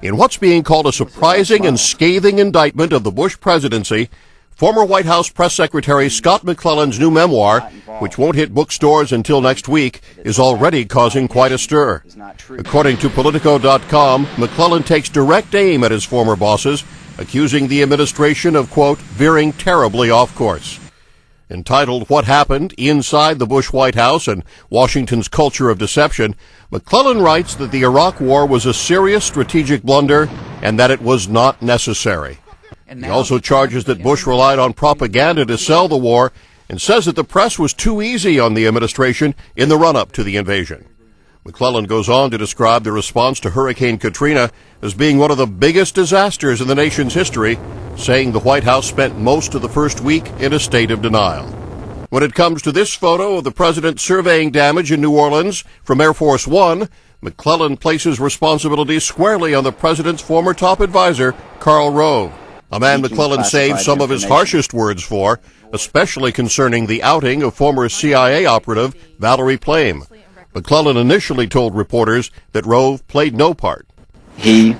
In what's being called a surprising and scathing indictment of the Bush presidency, former White House Press Secretary Scott McClellan's new memoir, which won't hit bookstores until next week, is already causing quite a stir. According to Politico.com, McClellan takes direct aim at his former bosses, accusing the administration of, quote, veering terribly off course. Entitled What Happened Inside the Bush White House and Washington's Culture of Deception, McClellan writes that the Iraq War was a serious strategic blunder and that it was not necessary. He also charges that Bush relied on propaganda to sell the war and says that the press was too easy on the administration in the run-up to the invasion. McClellan goes on to describe the response to Hurricane Katrina as being one of the biggest disasters in the nation's history, saying the White House spent most of the first week in a state of denial. When it comes to this photo of the president surveying damage in New Orleans from Air Force One, McClellan places responsibility squarely on the president's former top advisor, Karl Rove, a man McClellan saved some of his harshest words for, especially concerning the outing of former CIA operative Valerie Plame. McClellan initially told reporters that Rove played no part. He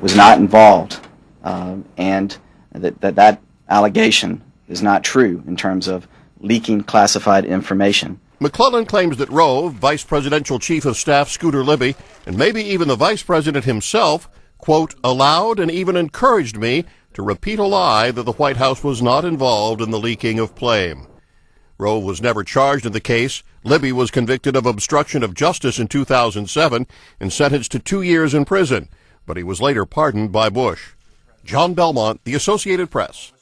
was not involved, and that allegation is not true in terms of leaking classified information. McClellan claims that Rove, Vice Presidential Chief of Staff Scooter Libby, and maybe even the Vice President himself, quote, allowed and even encouraged me to repeat a lie that the White House was not involved in the leaking of Plame. Rove was never charged in the case. Libby was convicted of obstruction of justice in 2007 and sentenced to 2 years in prison, but he was later pardoned by Bush. John Belmont, The Associated Press.